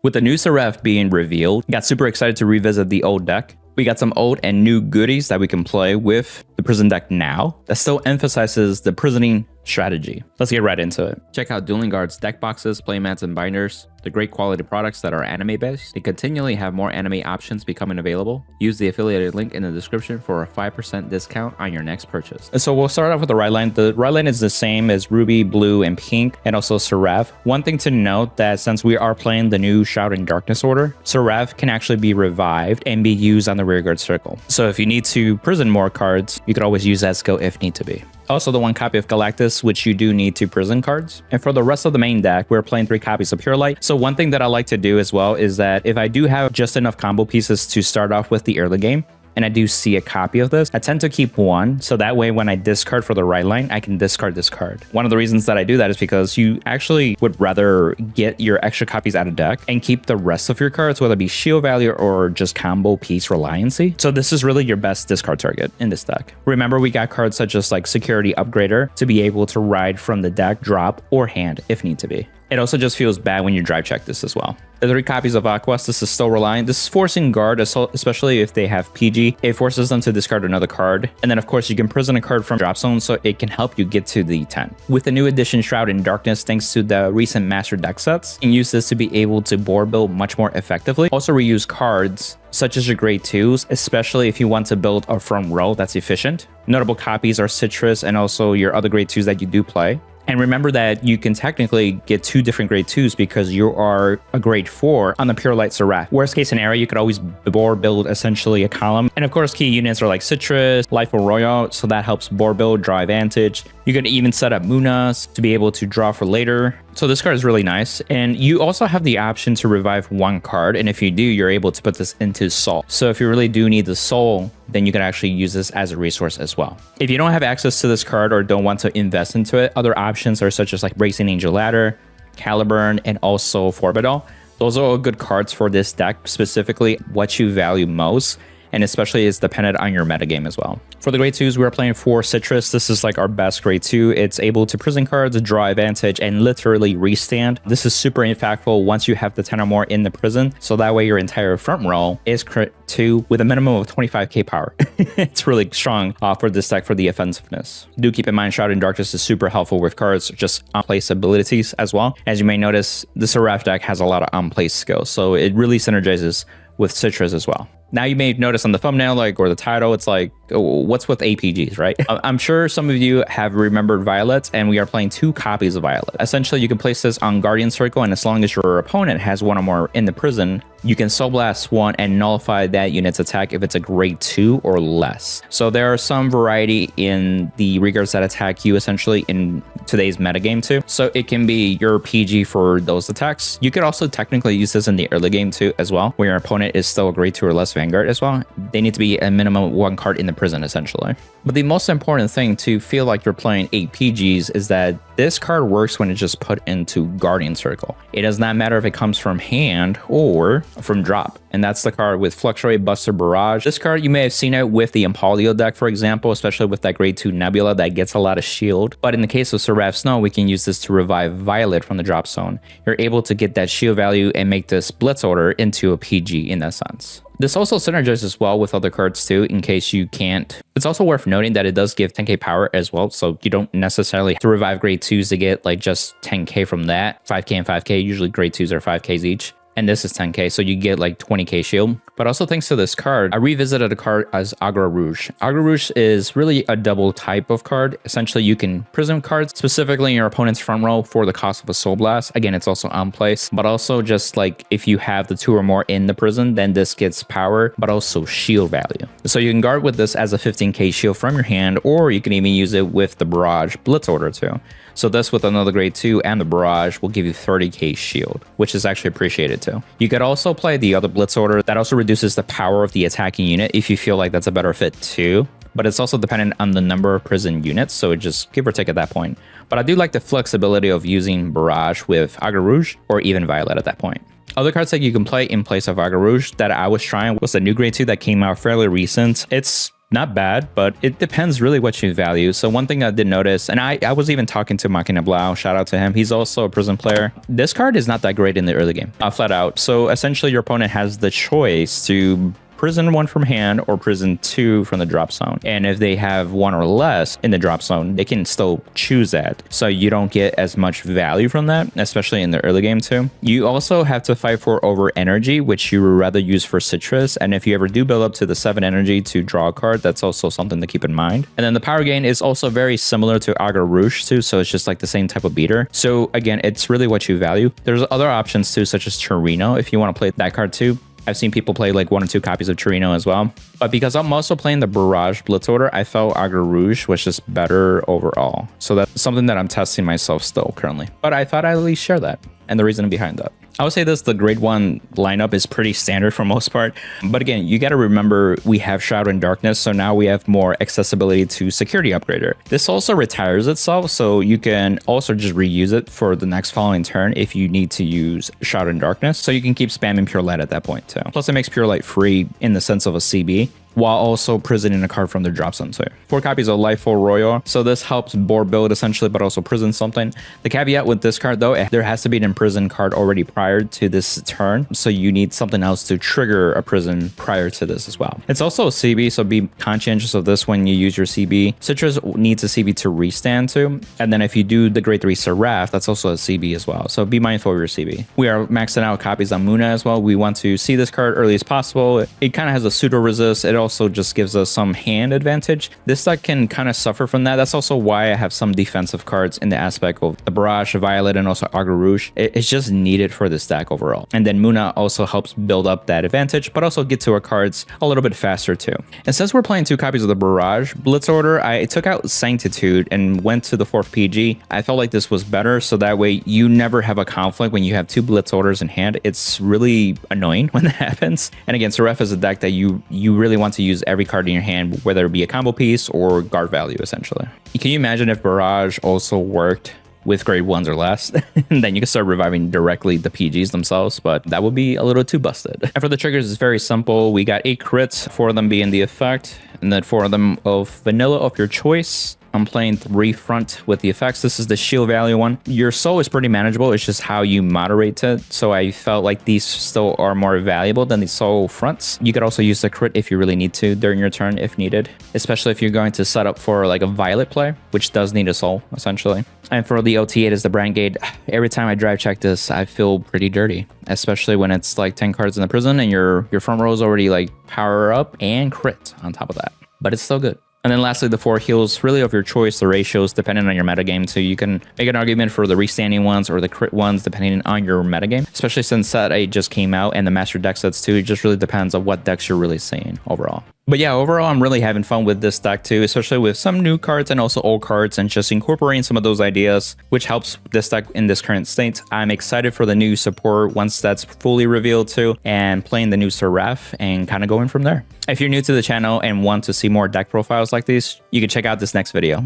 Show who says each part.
Speaker 1: With the new Seraph being revealed, got super excited to revisit the old deck. We got some old and new goodies that we can play with the prison deck now that still emphasizes the prisoning strategy. Let's get right into it. Check out Dueling Guard's deck boxes, playmats, and binders. They're great quality products that are anime based. They continually have more anime options becoming available. Use the affiliated link in the description for a 5% discount on your next purchase. And so we'll start off with the right line. The right line is the same as Ruby, Blue, and Pink, and also Seraph. One thing to note that since we are playing the new Shroud and Darkness order, Seraph can actually be revived and be used on the rearguard circle. So if you need to prison more cards, you could always use that skill if need to be. Also the one copy of Galactus, which you do need to prison cards. And for the rest of the main deck, we're playing 3 copies of Purelight. So one thing that I like to do as well is that if I do have just enough combo pieces to start off with the early game, and I do see a copy of this, I tend to keep one, so that way when I discard for the right line, I can discard this card. One of the reasons that I do that is because you actually would rather get your extra copies out of deck and keep the rest of your cards, whether it be shield value or just combo piece reliancy. So this is really your best discard target in this deck. Remember, we got cards such as like Security Upgrader to be able to ride from the deck, drop, or hand if need to be. It also just feels bad when you drive check this as well. The 3 copies of Aquas, this is still reliant. This is forcing guard, especially if they have PG. It forces them to discard another card. And then of course you can prison a card from drop zone so it can help you get to the 10. With the new edition Shroud and Darkness, thanks to the recent master deck sets, you can use this to be able to board build much more effectively. Also reuse cards such as your grade 2s, especially if you want to build a front row that's efficient. Notable copies are Citrus and also your other grade 2s that you do play. And remember that you can technically get 2 different grade 2s because you are a grade 4 on the Purelight Seraph. Worst case scenario, you could always board build essentially a column. And of course, key units are like Citrus, Life Royale, so that helps board build, draw advantage. You can even set up Munas to be able to draw for later. So this card is really nice. And you also have the option to revive 1 card. And if you do, you're able to put this into Soul. So if you really do need the Soul, then you can actually use this as a resource as well. If you don't have access to this card or don't want to invest into it, other options are such as like Bracing Angel Ladder, Caliburn, and also Forbidal. Those are all good cards for this deck, specifically what you value most, and especially is dependent on your metagame as well. For the grade 2s, we're playing 4 Citrus. This is like our best grade 2. It's able to prison cards, draw advantage, and literally restand. This is super impactful once you have the 10 or more in the prison, so that way your entire front row is crit 2 with a minimum of 25k power. It's really strong for this deck for the offensiveness. Do keep in mind Shroud and Darkness is super helpful with cards, just on-place abilities as well. As you may notice, the Seraph deck has a lot of on-place skills, so it really synergizes with Citrus as well. Now you may notice on the thumbnail, like, or the title, it's like, oh, what's with APGs, right? I'm sure some of you have remembered Violet, and we are playing 2 copies of Violet. Essentially, you can place this on Guardian Circle, and as long as your opponent has 1 or more in the prison, you can Soul Blast 1 and nullify that unit's attack if it's a grade 2 or less. So there are some variety in the regards that attack you essentially in today's metagame too. So it can be your PG for those attacks. You could also technically use this in the early game too as well, where your opponent is still a grade 2 or less Vanguard as well. They need to be a minimum of 1 card in the prison essentially. But the most important thing to feel like you're playing 8 PGs is that this card works when it's just put into Guardian Circle. It does not matter if it comes from hand or from drop. And that's the card with Fluctuate Buster Barrage. This card, you may have seen it with the Empoleon deck, for example, especially with that grade 2 Nebula that gets a lot of shield. But in the case of Seraph Snow, we can use this to revive Violet from the drop zone. You're able to get that shield value and make this Blitz Order into a PG in that sense. This also synergizes well with other cards too, in case you can't. It's also worth noting that it does give 10k power as well, so you don't necessarily have to revive grade 2s to get like just 10k from that. 5k and 5k, usually grade 2s are 5ks each. And this is 10k, so you get like 20k shield. But also thanks to this card, I revisited a card as Agra Rouge. Agra Rouge is really a double type of card. Essentially, you can prison cards, specifically in your opponent's front row for the cost of a Soul Blast. Again, it's also on place, but also just like if you have the 2 or more in the prison, then this gets power, but also shield value. So you can guard with this as a 15k shield from your hand, or you can even use it with the Barrage Blitz Order too. So this with another grade 2 and the Barrage will give you 30k shield, which is actually appreciated too. You could also play the other Blitz Order that also reduces the power of the attacking unit if you feel like that's a better fit too. But it's also dependent on the number of prison units, so it just give or take at that point. But I do like the flexibility of using Barrage with Agra Rouge or even Violet at that point. Other cards that you can play in place of Agra Rouge that I was trying was the new grade 2 that came out fairly recent. It's Not bad, but it depends really what you value. So one thing I did notice, and I was even talking to Machina Blau, shout out to him. He's also a prison player. This card is not that great in the early game, flat out. So essentially your opponent has the choice to prison 1 from hand or prison 2 from the drop zone. And if they have 1 or less in the drop zone, they can still choose that. So you don't get as much value from that, especially in the early game too. You also have to fight for over energy, which you would rather use for citrus. And if you ever do build up to the 7 energy to draw a card, that's also something to keep in mind. And then the power gain is also very similar to Agra Rouge too. So it's just like the same type of beater. So again, it's really what you value. There's other options too, such as Torino, if you want to play that card too. I've seen people play like 1 or 2 copies of Torino as well. But because I'm also playing the Barrage Blitz Order, I felt Agra Rouge was just better overall. So that's something that I'm testing myself still currently. But I thought I'd at least share that and the reason behind that. I would say this, the grade 1 lineup is pretty standard for most part. But again, you got to remember we have Shroud and Darkness, so now we have more accessibility to Security Upgrader. This also retires itself, so you can also just reuse it for the next following turn if you need to use Shroud and Darkness. So you can keep spamming Purelight at that point too. Plus it makes Purelight free in the sense of a CB, while also prisoning a card from the drop zone too. 4 copies of Lifeful Royal, so this helps board build essentially, but also prison something. The caveat with this card though, there has to be an imprison card already prior to this turn, so you need something else to trigger a prison prior to this as well. It's also a CB, so be conscientious of this when you use your CB. Citrus needs a CB to restand too, and then if you do the grade 3 Seraph, that's also a CB as well, so be mindful of your CB. We are maxing out copies on Muna as well. We want to see this card early as possible. It kind of has a pseudo resist. It also just gives us some hand advantage. This deck can kind of suffer from that. That's also why I have some defensive cards in the aspect of the Barrage, Violet, and also Agra Rouge. It's just needed for this deck overall. And then Muna also helps build up that advantage, but also get to our cards a little bit faster too. And since we're playing 2 copies of the Barrage Blitz Order, I took out Sanctitude and went to the 4th PG. I felt like this was better, so that way you never have a conflict when you have 2 Blitz Orders in hand. It's really annoying when that happens. And again, Seraph is a deck that you really want to use every card in your hand, whether it be a combo piece or guard value essentially. Can you imagine if Barrage also worked with grade 1s or less? And then you can start reviving directly the PGs themselves, but that would be a little too busted. And for the triggers, it's very simple. We got 8 crits, 4 of them being the effect, and then 4 of them of vanilla of your choice. I'm playing 3 front with the effects. This is the shield value one. Your soul is pretty manageable. It's just how you moderate it. So I felt like these still are more valuable than the soul fronts. You could also use the crit if you really need to during your turn if needed, especially if you're going to set up for like a Violet play, which does need a soul essentially. And for the OT, it is the Brand Gate. Every time I drive check this, I feel pretty dirty, especially when it's like 10 cards in the prison and your front row is already like power up and crit on top of that, but it's still good. And then lastly, the 4 heals, really of your choice, the ratios depending on your metagame. So you can make an argument for the restanding ones or the crit ones depending on your metagame, especially since set 8 just came out and the master deck sets too. It just really depends on what decks you're really seeing overall. But yeah, overall, I'm really having fun with this deck too, especially with some new cards and also old cards and just incorporating some of those ideas, which helps this deck in this current state. I'm excited for the new support once that's fully revealed too, and playing the new Seraph and kind of going from there. If you're new to the channel and want to see more deck profiles like these, you can check out this next video.